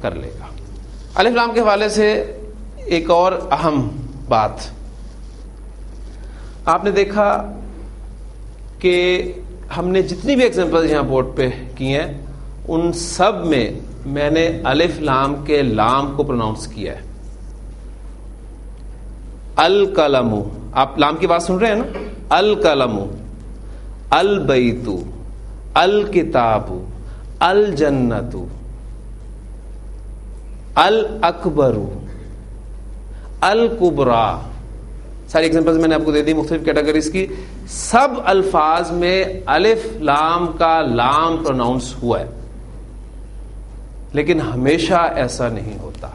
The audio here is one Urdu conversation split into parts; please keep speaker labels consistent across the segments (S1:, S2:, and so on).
S1: کر لے گا. الف لام کے حوالے سے ایک اور اہم بات، آپ نے دیکھا کہ ہم نے جتنی بھی ایگزامپل یہاں بورڈ پہ کی ہیں ان سب میں نے الف لام کے لام کو پروناؤنس کیا ہے. القلم، آپ لام کی بات سن رہے ہیں نا، القلم، البیت، الکتاب، الجنت، الاکبر، الکبریٰ، ساری ایگزامپلز میں نے آپ کو دے دی مختلف کیٹیگریز کی. سب الفاظ میں الف لام کا لام پروناؤنس ہوا ہے، لیکن ہمیشہ ایسا نہیں ہوتا.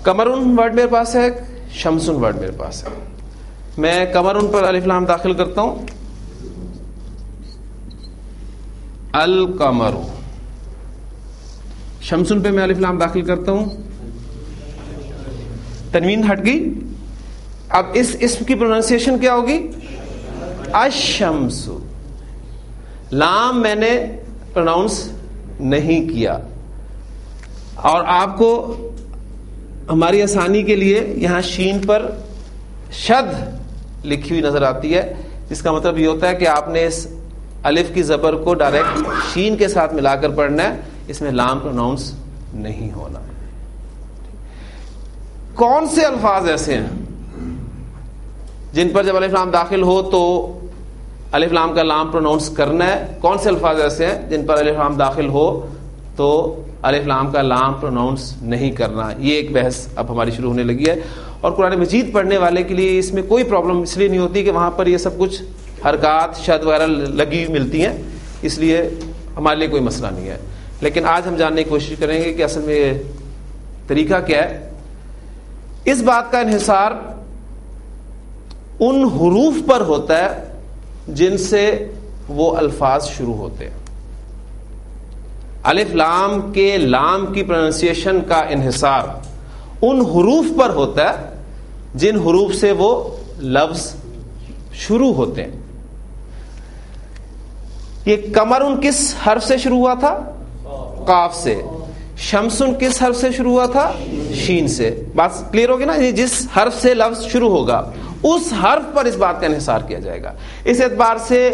S1: قمرن ورڈ میرے پاس ہے، شمسن ورڈ میرے پاس ہے. میں قمرن پر الف لام داخل کرتا ہوں، القمر. شمسن پہ میں الف لام داخل کرتا ہوں، تنوین ہٹ گئی. اب اس اسم کی پروننسیشن کیا ہوگی؟ الشمس. لام میں نے پروناؤنس نہیں کیا، اور آپ کو ہماری آسانی کے لیے یہاں شین پر شد لکھی ہوئی نظر آتی ہے، جس کا مطلب یہ ہوتا ہے کہ آپ نے اس الف کی زبر کو ڈائریکٹ شین کے ساتھ ملا کر پڑھنا ہے، اس میں لام پروناؤنس نہیں ہونا. کون سے الفاظ ایسے ہیں جن پر جب الف لام داخل ہو تو الف لام کا لام پروناؤنس کرنا ہے؟ کون سے الفاظ ایسے ہیں جن پر الف لام داخل ہو تو الف لام کا لام پروناؤنس نہیں کرنا؟ یہ ایک بحث اب ہماری شروع ہونے لگی ہے. اور قرآن مجید پڑھنے والے کے لیے اس میں کوئی پرابلم اس لیے نہیں ہوتی کہ وہاں پر یہ سب کچھ حرکات شد وغیرہ لگی ملتی ہیں، اس لیے ہمارے لیے کوئی مسئلہ نہیں ہے. لیکن آج ہم جاننے کی کوشش کریں گے کہ اصل میں یہ طریقہ کیا ہے. اس بات کا انحصار ان حروف پر ہوتا ہے جن سے وہ الفاظ شروع ہوتے ہیں. الف لام کے لام کی پروننسیشن کا انحصار ان حروف پر ہوتا ہے جن حروف سے وہ لفظ شروع ہوتے ہیں. یہ قمرن کس حرف سے شروع ہوا تھا؟ قاف سے. شمسن کس حرف سے شروع ہوا تھا؟ شین سے. بات کلیئر ہوگی نا؟ یہ جس حرف سے لفظ شروع ہوگا اس حرف پر اس بات کا انحصار کیا جائے گا. اس اعتبار سے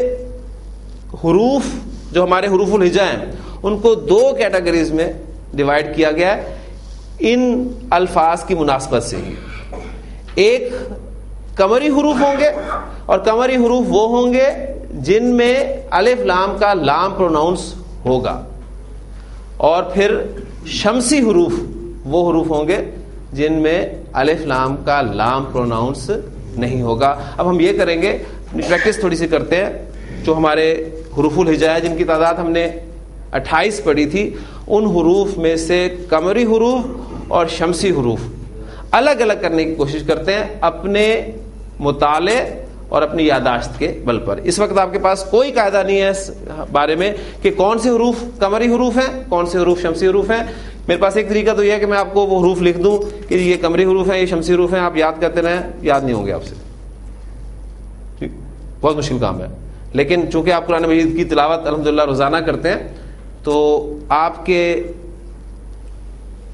S1: حروف جو ہمارے حروف الہجا ہیں ان کو دو کیٹیگریز میں ڈیوائڈ کیا گیا ہے ان الفاظ کی مناسبت سے ہی. ایک قمری حروف ہوں گے، اور قمری حروف وہ ہوں گے جن میں الف لام کا لام پروناؤنس ہوگا، اور پھر شمسی حروف وہ حروف ہوں گے جن میں الف لام کا لام پروناؤنس نہیں ہوگا. اب ہم یہ کریں گے، پریکٹس تھوڑی سی کرتے ہیں. جو ہمارے حروف الہجا ہے جن کی تعداد ہم نے 28 پڑھی تھی، ان حروف میں سے قمری حروف اور شمسی حروف الگ الگ کرنے کی کوشش کرتے ہیں اپنے مطالعے اور اپنی یادداشت کے بل پر. اس وقت آپ کے پاس کوئی قاعدہ نہیں ہے اس بارے میں کہ کون سے حروف قمری حروف ہیں، کون سے حروف شمسی حروف ہیں. میرے پاس ایک طریقہ تو یہ ہے کہ میں آپ کو وہ حروف لکھ دوں کہ یہ قمری حروف ہیں، یہ شمسی حروف ہیں، آپ یاد کرتے رہیں، یاد نہیں ہوں گے آپ سے. ٹھیک، بہت مشکل کام ہے. لیکن چونکہ آپ قرآن مجید کی تلاوت الحمدللہ روزانہ کرتے ہیں تو آپ کے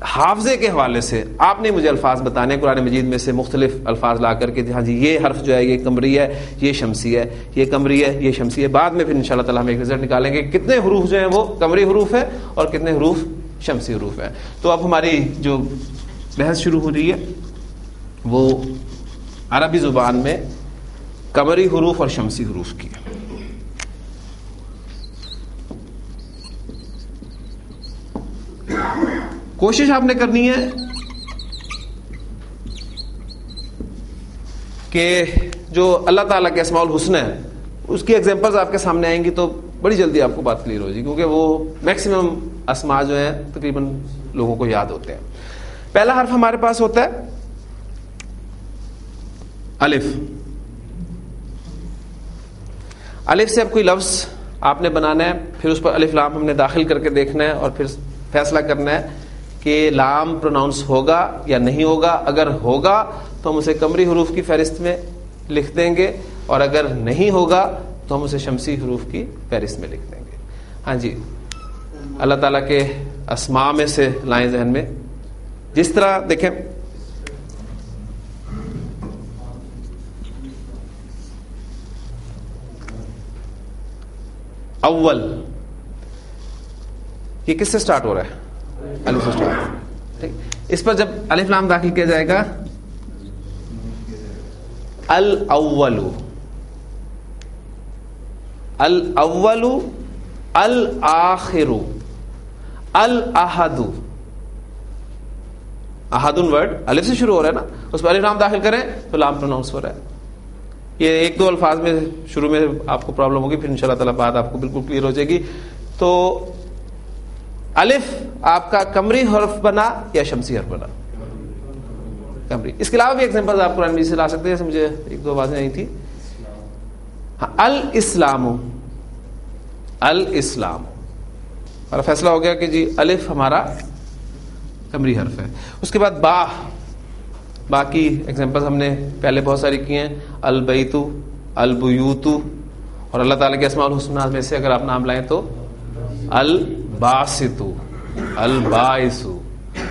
S1: حافظے کے حوالے سے آپ نے مجھے الفاظ بتانے قرآن مجید میں سے مختلف الفاظ لا کر کے، ہاں جی یہ حرف جو ہے یہ قمری ہے، یہ شمسی ہے، یہ قمری ہے، یہ شمسی ہے. بعد میں پھر انشاءاللہ تعالی ہم ایک رزلٹ نکالیں گے کتنے حروف جو ہیں وہ قمری حروف ہیں اور کتنے حروف شمسی حروف ہیں. تو اب ہماری جو بحث شروع ہو رہی ہے وہ عربی زبان میں قمری حروف اور شمسی حروف کی ہے. کوشش آپ نے کرنی ہے کہ جو اللہ تعالیٰ کے اسماء الحسنی ہے اس کی ایگزامپلز آپ کے سامنے آئیں گی تو بڑی جلدی آپ کو بات کلیئر ہو جائے گی، کیونکہ وہ میکسیمم اسماء جو ہیں تقریباً لوگوں کو یاد ہوتے ہیں. پہلا حرف ہمارے پاس ہوتا ہے الف. الف سے اب کوئی لفظ آپ نے بنانا ہے، پھر اس پر الف لام ہم نے داخل کر کے دیکھنا ہے اور پھر فیصلہ کرنا ہے کہ لام پروناؤنس ہوگا یا نہیں ہوگا. اگر ہوگا تو ہم اسے قمری حروف کی فہرست میں لکھ دیں گے, اور اگر نہیں ہوگا تو ہم اسے شمسی حروف کی فہرست میں لکھ دیں گے. ہاں جی, اللہ تعالیٰ کے اسماء میں سے لائیں ذہن میں. جس طرح دیکھیں اول, یہ کس سے سٹارٹ ہو رہا ہے؟ الف سے سٹارٹ. ٹھیک, اس پر جب الف لام داخل کیا جائے گا, الاول, الاول, الاخر, الاحد. احد ورڈ الف سے شروع ہو رہا ہے نا, اس پر الف لام داخل کریں تو لام پروناؤنس ہو رہا ہے. یہ ایک دو الفاظ میں شروع میں آپ کو پرابلم ہوگی, پھر انشاءاللہ تعالیٰ بات آپ کو بالکل کلیئر ہو جائے گی. تو الف آپ کا قمری حرف بنا یا شمسی حرف بنا؟ قمری. اس کے علاوہ بھی ایگزامپل آپ قرآن مجید سے لا سکتے ہیں, جیسے مجھے ایک دو باتیں نہیں تھی. ہاں, الاسلام, الاسلام ہمارا فیصلہ ہو گیا کہ جی الف ہمارا قمری حرف ہے. اس کے بعد با, باقی ایگزامپلس ہم نے پہلے بہت ساری کی ہیں. البیت, البیوت, اور اللہ تعالیٰ کے اسماء الحسنہ میں سے اگر آپ نام لائیں تو الباسط, الباعث,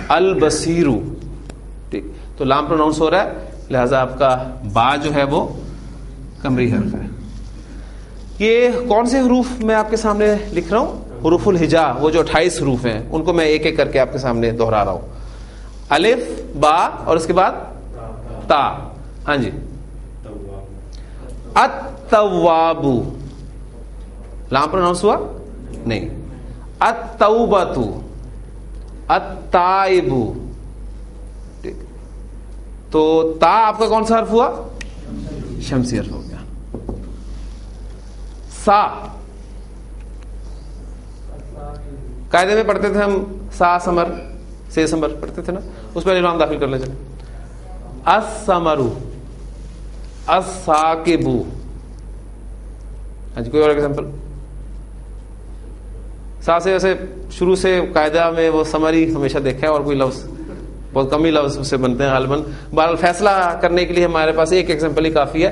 S1: البصیر. ٹھیک, تو لام پروناؤنس ہو رہا ہے, لہذا آپ کا با جو ہے وہ قمری حرف ہے. یہ کون سے حروف میں آپ کے سامنے لکھ رہا ہوں؟ حروف الہجا, وہ جو 28 حروف ہیں ان کو میں ایک ایک کر کے آپ کے سامنے دہرا رہا ہوں. الف, با, اور اس کے بعد تا. ہاں جی, التواب, لام پروناؤنس ہوا نہیں. التوبۃ, التائب. ٹھیک, تو تا آپ کا کون سا حرف ہوا؟ شمسی حرف ہو گیا. سا, قاعدے میں پڑھتے تھے ہم سا سمر, سے سمر پڑھتے تھے نا, اس پہ نام داخل کر لیں. چلیں, السمر, الساکب. ہاں جی, کوئی اور ایگزامپل؟ سا سے ویسے شروع سے قاعدہ میں وہ سمری ہمیشہ دیکھا ہے, اور کوئی لفظ بہت کم ہی لفظ سے بنتے ہیں غالباً. بہرحال فیصلہ کرنے کے لیے ہمارے پاس ایک ایگزامپل ہی کافی ہے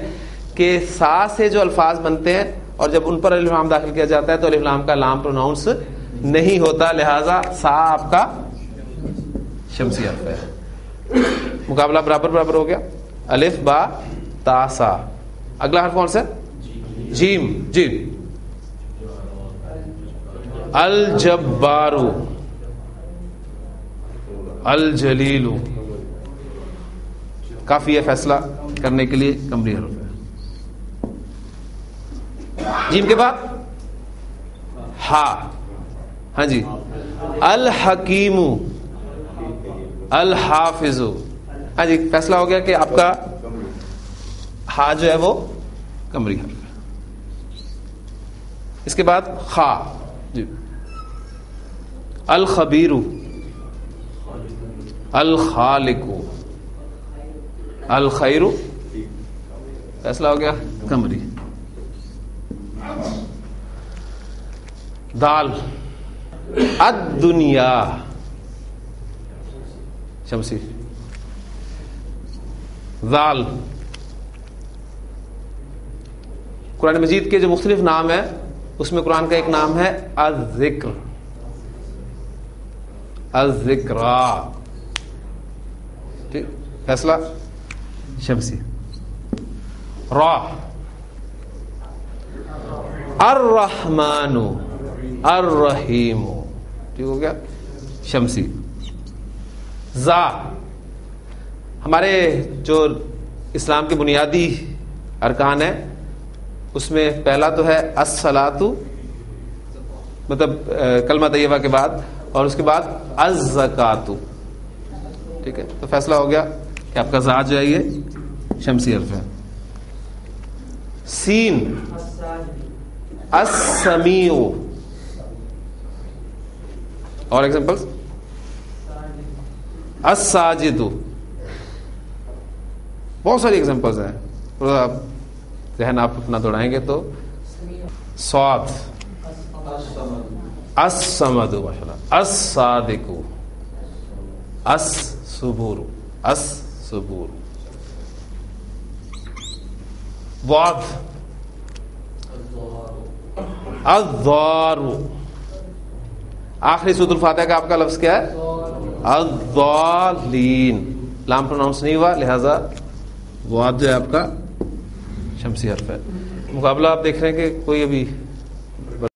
S1: کہ سا سے جو الفاظ بنتے ہیں اور جب ان پر الف لام داخل کیا جاتا ہے تو الف لام کا لام پروناؤنس نہیں ہوتا, لہذا سا آپ کا شمسی حرف ہے. مقابلہ برابر برابر ہو گیا. الف, با, تا, سا. اگلا حرف کون سا؟ جیم. جیم, الجبار, الجلیل. کافی ہے فیصلہ کرنے کے لیے قمری حرف ہے. جیم کے بعد ہا. ہاں جی, الحکیم, الحافظ. ہاں جی, فیصلہ ہو گیا کہ آپ کا ہا جو ہے وہ قمری حرف ہے. اس کے بعد خا. جی, الخبیر, الخالق, الخیر. فیصلہ ہو گیا قمری. دال, الدنیا, شمسی. ذال, قرآن مجید کے جو مختلف نام ہیں اس میں قرآن کا ایک نام ہے الذکر, الذکرا. ٹھیک, فیصلہ شمسی. را, الرحمن, الرحیم. ٹھیک ہو گیا شمسی. زا, ہمارے جو اسلام کے بنیادی ارکان ہیں اس میں پہلا تو ہے الصلاۃ, مطلب کلمہ طیبہ کے بعد, اور اس کے بعد الزکات. ٹھیک ہے, تو فیصلہ ہو گیا کہ آپ کا زا جو ہے یہ شمسی حرف ہے. سین, السمیع. اور ایگزامپلس؟ الساجد. بہت ساری ایگزامپلس ہیں, ذہن آپ اپنا دوڑائیں گے تو. صاد, الصمد, ماشاءاللہ, الصادق. الصبور الصبور. ضاد الضار. آخری سورۃ الفاتحہ کا آپ کا لفظ کیا ہے؟ الضالین. لام پروناؤنس نہیں ہوا لہذا ضاد جو ہے آپ کا شمسی حرف ہے. مقابلہ آپ دیکھ رہے ہیں کہ کوئی ابھی